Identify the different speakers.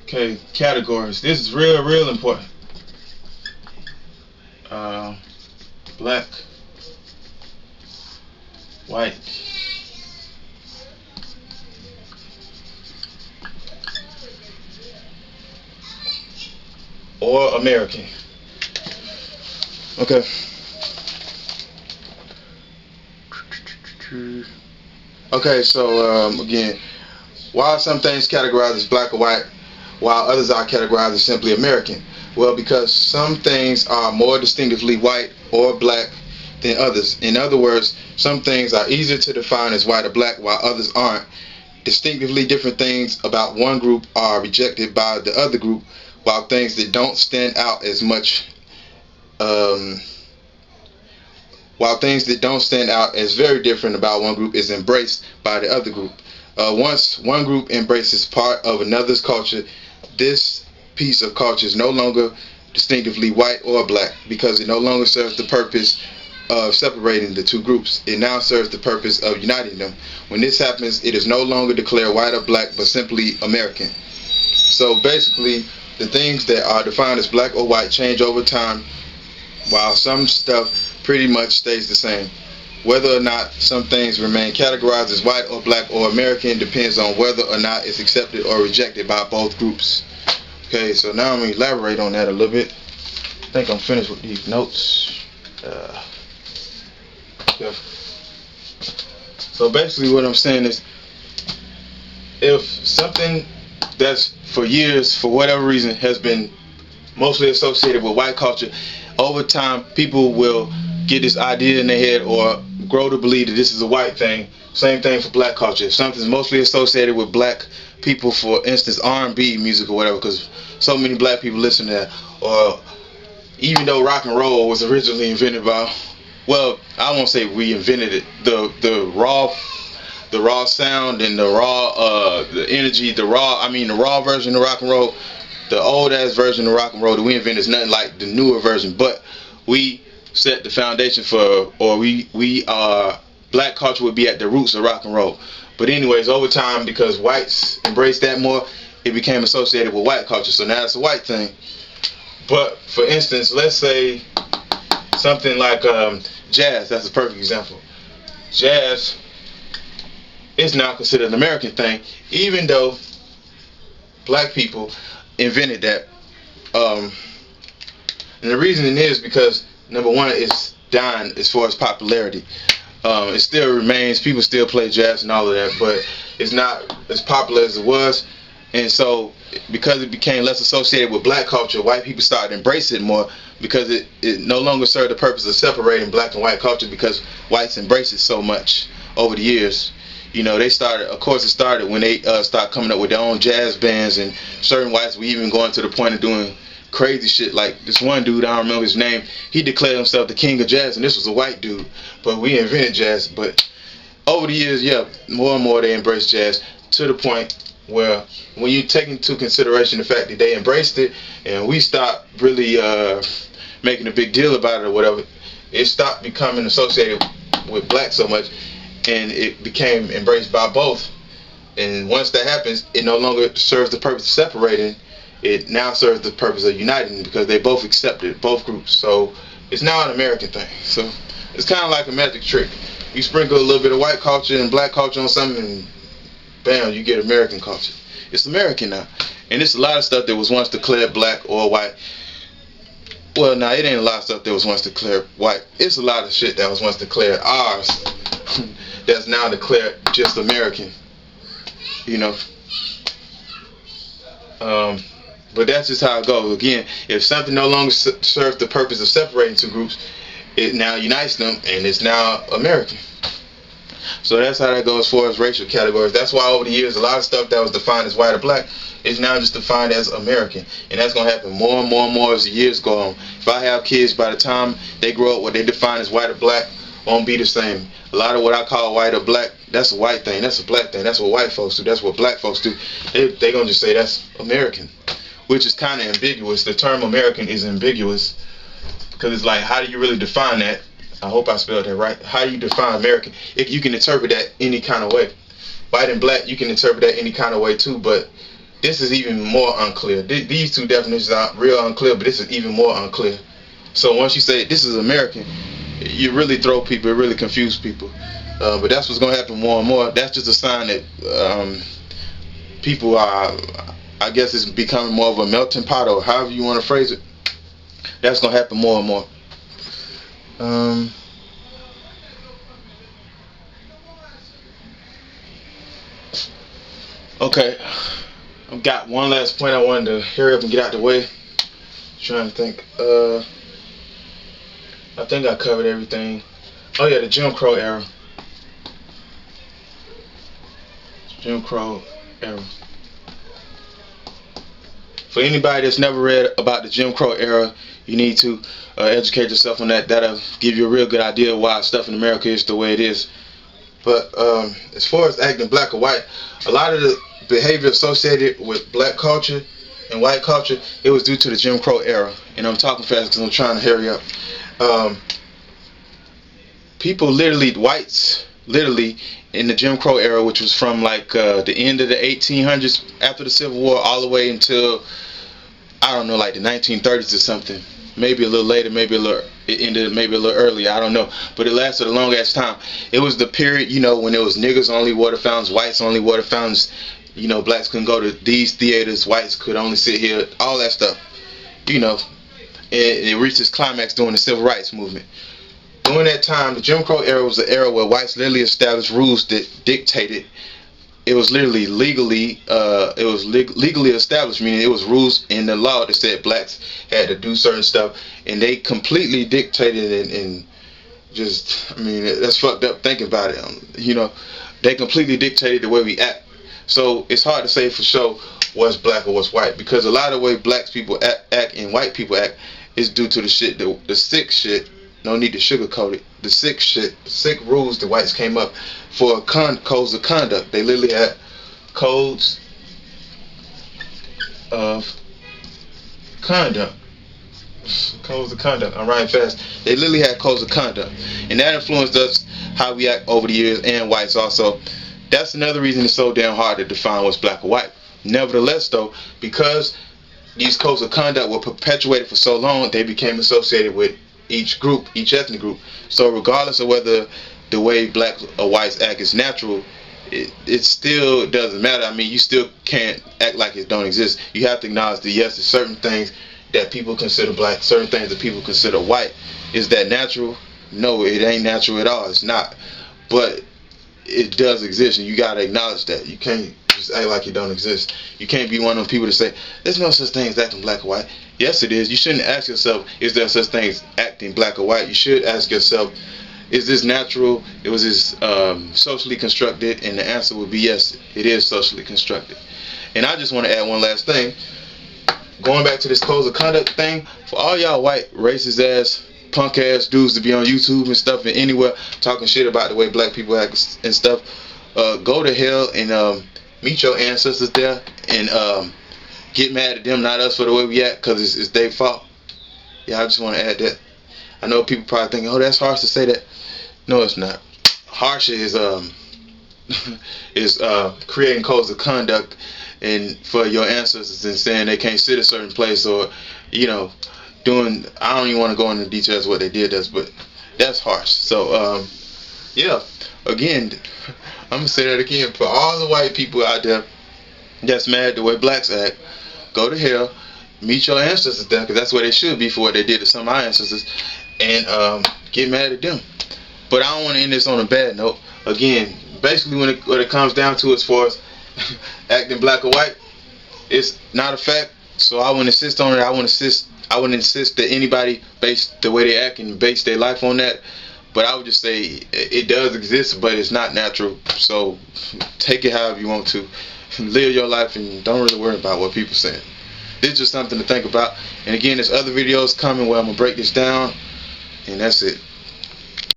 Speaker 1: Okay, categories. This is real important. Black, white, or American. Okay. Okay, so again, why are some things categorized as black or white while others are categorized as simply American? Well, because some things are more distinctively white or black than others. In other words, some things are easier to define as white or black while others aren't. Distinctively different things about one group are rejected by the other group, while things that don't stand out as much while things that don't stand out as very different about one group is embraced by the other group. Once one group embraces part of another's culture, this piece of culture is no longer distinctively white or black because it no longer serves the purpose of separating the two groups. It now serves the purpose of uniting them. When this happens, it is no longer declared white or black, but simply American. So basically, the things that are defined as black or white change over time, while some stuff pretty much stays the same. Whether or not some things remain categorized as white or black or American depends on whether or not it's accepted or rejected by both groups. Okay, so now I'm going to elaborate on that a little bit. I think I'm finished with these notes. Yeah. So basically what I'm saying is, if something that's for years, for whatever reason, has been mostly associated with white culture, over time people will get this idea in their head or grow to believe that this is a white thing. Same thing for black culture. If something's mostly associated with black people, for instance R&B music or whatever, because so many black people listen to that, or even though rock and roll was originally invented by, well, I won't say reinvented it, the raw sound and the raw the energy, the raw version of rock and roll, the old ass version of rock and roll that we invented is nothing like the newer version, but we set the foundation for, or we black culture would be at the roots of rock and roll. But anyways, over time, because whites embraced that more, it became associated with white culture, so now it's a white thing. But for instance, let's say something like jazz. That's a perfect example. Jazz is now considered an American thing, even though black people invented that. And the reason is because, number one, it's dying as far as popularity. It still remains, people still play jazz and all of that, but it's not as popular as it was. And so because it became less associated with black culture, white people started embracing it more, because it no longer served the purpose of separating black and white culture, because whites embrace it so much over the years. You know, they started, of course it started when they started coming up with their own jazz bands, and certain whites were even going to the point of doing crazy shit. Like this one dude, I don't remember his name, he declared himself the king of jazz, and this was a white dude, but we invented jazz. But over the years, yeah, more and more they embraced jazz, to the point where when you take into consideration the fact that they embraced it and we stopped really making a big deal about it or whatever, it stopped becoming associated with black so much, and it became embraced by both. And once that happens, it no longer serves the purpose of separating, it now serves the purpose of uniting, because they both accepted, both groups. So it's now an American thing. So it's kind of like a magic trick. You sprinkle a little bit of white culture and black culture on something, and bam, you get American culture. It's American now. And it's a lot of stuff that was once declared black or white. Well, now it ain't a lot of stuff that was once declared white. It's a lot of shit that was once declared ours that's now declared just American. You know. But that's just how it goes. Again, if something no longer serves the purpose of separating two groups, it now unites them, and it's now American. So that's how that goes as far as racial categories. That's why over the years, a lot of stuff that was defined as white or black is now just defined as American. And that's going to happen more and more and more as the years go on. If I have kids, by the time they grow up, what they define as white or black won't be the same. A lot of what I call white or black, that's a white thing, that's a black thing, that's what white folks do, that's what black folks do. They're going to just say that's American, which is kind of ambiguous. The term American is ambiguous, because it's like, how do you really define that? I hope I spelled that right. How do you define American? If you can interpret that any kind of way. White and black, you can interpret that any kind of way too, but this is even more unclear. These two definitions are real unclear, but this is even more unclear. So once you say this is American, you really throw people, it really confuse people. But that's what's going to happen more and more. That's just a sign that people are, I guess it's becoming more of a melting pot, or however you want to phrase it. That's going to happen more and more. Okay, I've got one last point I wanted to hurry up and get out the way. Trying to think. I think I covered everything. Oh yeah, the Jim Crow era. Jim Crow era. For anybody that's never read about the Jim Crow era, you need to educate yourself on that. That'll give you a real good idea of why stuff in America is the way it is. But as far as acting black or white, a lot of the behavior associated with black culture and white culture, it was due to the Jim Crow era. And I'm talking fast because I'm trying to hurry up. People literally, whites literally in the Jim Crow era, which was from like the end of the 1800s after the Civil War all the way until, I don't know, like the 1930s or something. Maybe a little later, maybe it ended maybe a little earlier, I don't know. But it lasted a long ass time. It was the period, you know, when it was niggas only water fountains, whites only water fountains. You know, blacks couldn't go to these theaters, whites could only sit here, all that stuff. You know, it reached its climax during the Civil Rights Movement. During that time, the Jim Crow era was an era where whites literally established rules that dictated. It was literally legally established, meaning it was rules in the law that said blacks had to do certain stuff, and they completely dictated and just, I mean, that's fucked up thinking about it. You know, they completely dictated the way we act. So it's hard to say for sure what's black or what's white, because a lot of the way black people act and white people act is due to the shit, the sick shit. No need to sugarcoat it. The sick shit, sick rules the whites came up for codes of conduct. They literally had codes of conduct. Codes of conduct. I'm writing fast. They literally had codes of conduct, and that influenced us how we act over the years, and whites also. That's another reason it's so damn hard to define what's black or white. Nevertheless, though, because these codes of conduct were perpetuated for so long, they became associated with each group, each ethnic group. So regardless of whether the way blacks or whites act is natural, it still doesn't matter. I mean, you still can't act like it don't exist. You have to acknowledge that yes, there's certain things that people consider black, certain things that people consider white. Is that natural? No, it ain't natural at all. It's not. But it does exist, and you gotta acknowledge that. You can't just act like it don't exist. You can't be one of those people to say there's no such thing as acting black or white. Yes, it is. You shouldn't ask yourself, is there such thing as acting black or white? You should ask yourself, is this natural? Was this socially constructed? And the answer would be yes, it is socially constructed. And I just want to add one last thing. Going back to this codes of conduct thing, for all y'all white racist ass, punk ass dudes to be on YouTube and stuff and anywhere talking shit about the way black people act and stuff, go to hell and meet your ancestors there and get mad at them, not us, for the way we act, because it's their fault. Yeah, I just want to add that. I know people probably thinking, oh, that's harsh to say that. No, it's not. Harsh is creating codes of conduct and for your ancestors and saying they can't sit a certain place, or you know, doing, I don't even want to go into details what they did, but that's harsh. So yeah, again, I'm gonna say that again for all the white people out there that's mad the way blacks act. Go to hell, meet your ancestors there, because that's where they should be for what they did to some of our ancestors, and get mad at them. But I don't want to end this on a bad note. Again, basically when it comes down to, as far as acting black or white, it's not a fact. So I wouldn't insist on it. I wouldn't insist that anybody base the way they act and base their life on that. But I would just say it does exist, but it's not natural. So take it however you want to. Live your life and don't really worry about what people saying. It's just something to think about. And again, there's other videos coming where I'm going to break this down. And that's it.